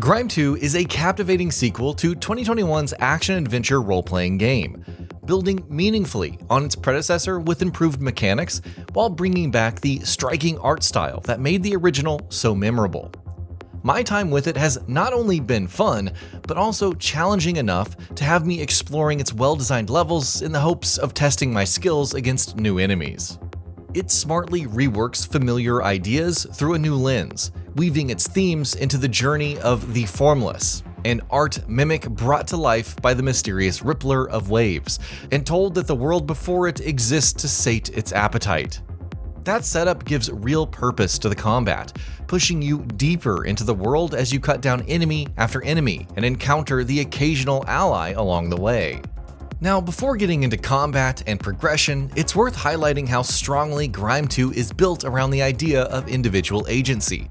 Grime 2 is a captivating sequel to 2021's action-adventure role-playing game, building meaningfully on its predecessor with improved mechanics while bringing back the striking art style that made the original so memorable. My time with it has not only been fun, but also challenging enough to have me exploring its well-designed levels in the hopes of testing my skills against new enemies. It smartly reworks familiar ideas through a new lens, weaving its themes into the journey of the Formless, an art mimic brought to life by the mysterious Rippler of Waves, and told that the world before it exists to sate its appetite. That setup gives real purpose to the combat, pushing you deeper into the world as you cut down enemy after enemy and encounter the occasional ally along the way. Now, before getting into combat and progression, it's worth highlighting how strongly Grime 2 is built around the idea of individual agency,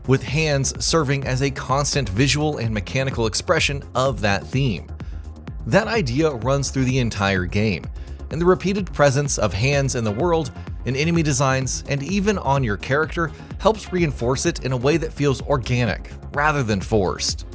with hands serving as a constant visual and mechanical expression of that theme. That idea runs through the entire game, and the repeated presence of hands in the world, in enemy designs, and even on your character helps reinforce it in a way that feels organic rather than forced.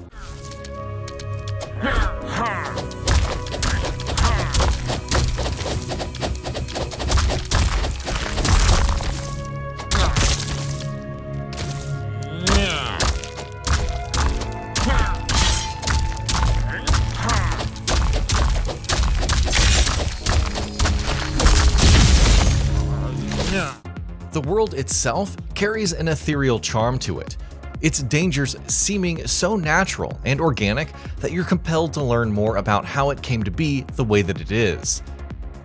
The world itself carries an ethereal charm to it, its dangers seeming so natural and organic that you're compelled to learn more about how it came to be the way that it is.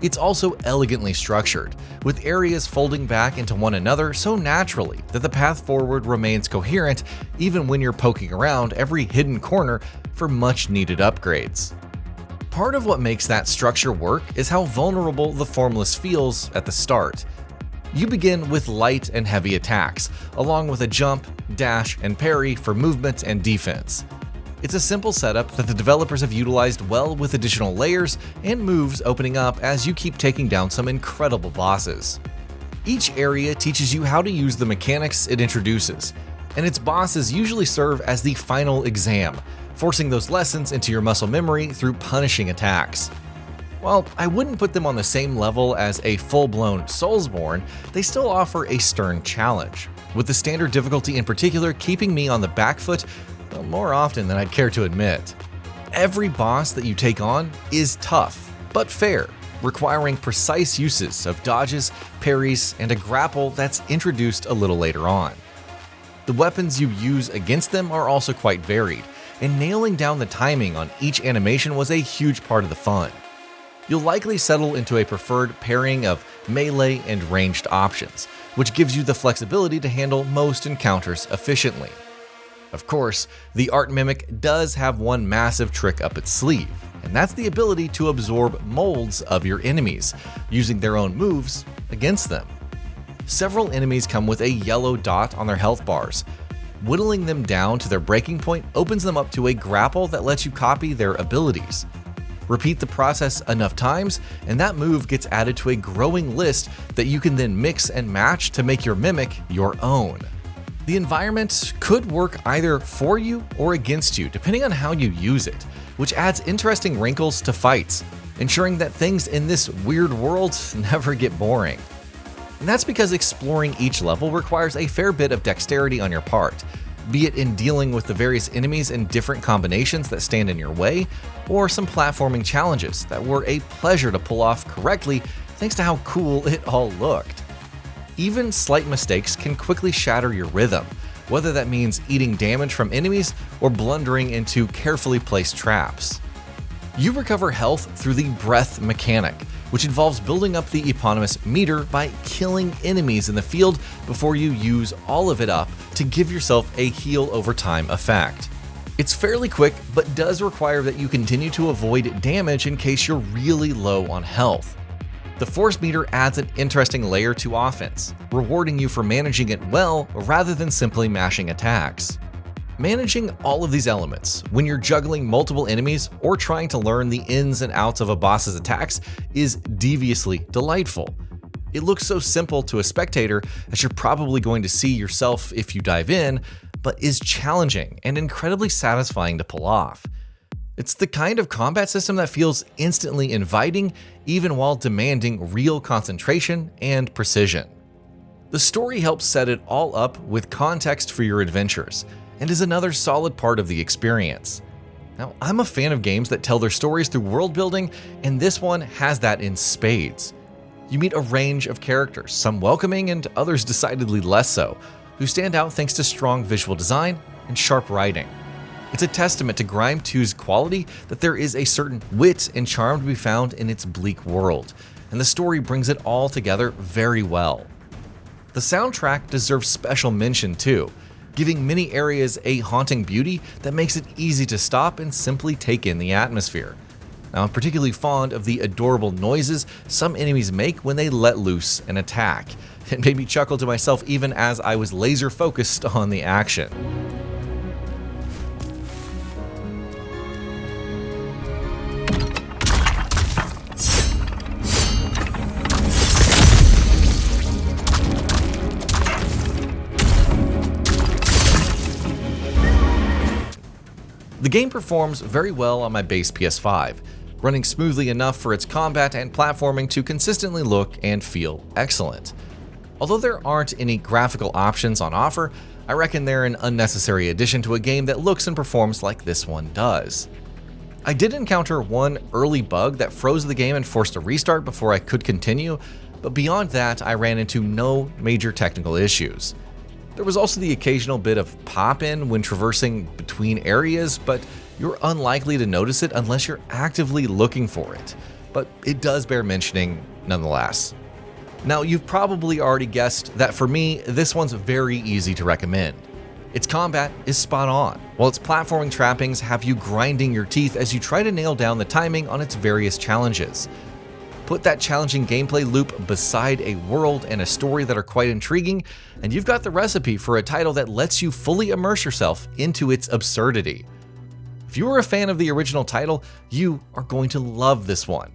It's also elegantly structured, with areas folding back into one another so naturally that the path forward remains coherent even when you're poking around every hidden corner for much needed upgrades. Part of what makes that structure work is how vulnerable the Formless feels at the start. You begin with light and heavy attacks, along with a jump, dash, and parry for movement and defense. It's a simple setup that the developers have utilized well, with additional layers and moves opening up as you keep taking down some incredible bosses. Each area teaches you how to use the mechanics it introduces, and its bosses usually serve as the final exam, forcing those lessons into your muscle memory through punishing attacks. While I wouldn't put them on the same level as a full-blown Soulsborne, they still offer a stern challenge, with the standard difficulty in particular keeping me on the back foot more often than I'd care to admit. Every boss that you take on is tough, but fair, requiring precise uses of dodges, parries, and a grapple that's introduced a little later on. The weapons you use against them are also quite varied, and nailing down the timing on each animation was a huge part of the fun. You'll likely settle into a preferred pairing of melee and ranged options, which gives you the flexibility to handle most encounters efficiently. Of course, the art mimic does have one massive trick up its sleeve, and that's the ability to absorb molds of your enemies, using their own moves against them. Several enemies come with a yellow dot on their health bars. Whittling them down to their breaking point opens them up to a grapple that lets you copy their abilities. Repeat the process enough times, and that move gets added to a growing list that you can then mix and match to make your mimic your own. The environment could work either for you or against you, depending on how you use it, which adds interesting wrinkles to fights, ensuring that things in this weird world never get boring. And that's because exploring each level requires a fair bit of dexterity on your part, be it in dealing with the various enemies in different combinations that stand in your way, or some platforming challenges that were a pleasure to pull off correctly thanks to how cool it all looked. Even slight mistakes can quickly shatter your rhythm, whether that means eating damage from enemies or blundering into carefully placed traps. You recover health through the breath mechanic, which involves building up the eponymous meter by killing enemies in the field before you use all of it up to give yourself a heal over time effect. It's fairly quick, but does require that you continue to avoid damage in case you're really low on health. The force meter adds an interesting layer to offense, rewarding you for managing it well rather than simply mashing attacks. Managing all of these elements when you're juggling multiple enemies or trying to learn the ins and outs of a boss's attacks is deviously delightful. It looks so simple to a spectator, as you're probably going to see yourself if you dive in, but is challenging and incredibly satisfying to pull off. It's the kind of combat system that feels instantly inviting, even while demanding real concentration and precision. The story helps set it all up with context for your adventures, and is another solid part of the experience. Now, I'm a fan of games that tell their stories through world building, and this one has that in spades. You meet a range of characters, some welcoming and others decidedly less so, who stand out thanks to strong visual design and sharp writing. It's a testament to Grime 2's quality that there is a certain wit and charm to be found in its bleak world, and the story brings it all together very well. The soundtrack deserves special mention too, giving many areas a haunting beauty that makes it easy to stop and simply take in the atmosphere. Now, I'm particularly fond of the adorable noises some enemies make when they let loose and attack. It made me chuckle to myself even as I was laser focused on the action. The game performs very well on my base PS5, running smoothly enough for its combat and platforming to consistently look and feel excellent. Although there aren't any graphical options on offer, I reckon they're an unnecessary addition to a game that looks and performs like this one does. I did encounter one early bug that froze the game and forced a restart before I could continue, but beyond that I ran into no major technical issues. There was also the occasional bit of pop-in when traversing between areas, but you're unlikely to notice it unless you're actively looking for it. But it does bear mentioning nonetheless. Now, you've probably already guessed that for me, this one's very easy to recommend. Its combat is spot on, while its platforming trappings have you grinding your teeth as you try to nail down the timing on its various challenges. Put that challenging gameplay loop beside a world and a story that are quite intriguing, and you've got the recipe for a title that lets you fully immerse yourself into its absurdity. If you were a fan of the original title, you are going to love this one.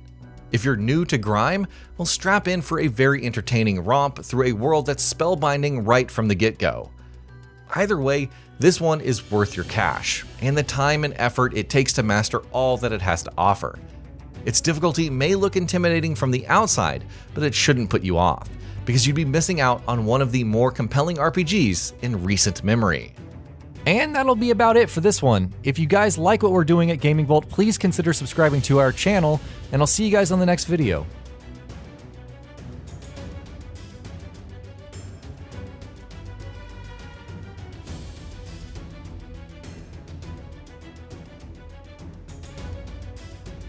If you're new to Grime, well, strap in for a very entertaining romp through a world that's spellbinding right from the get-go. Either way, this one is worth your cash, and the time and effort it takes to master all that it has to offer. Its difficulty may look intimidating from the outside, but it shouldn't put you off, because you'd be missing out on one of the more compelling RPGs in recent memory. And that'll be about it for this one. If you guys like what we're doing at Gaming Vault, please consider subscribing to our channel, and I'll see you guys on the next video.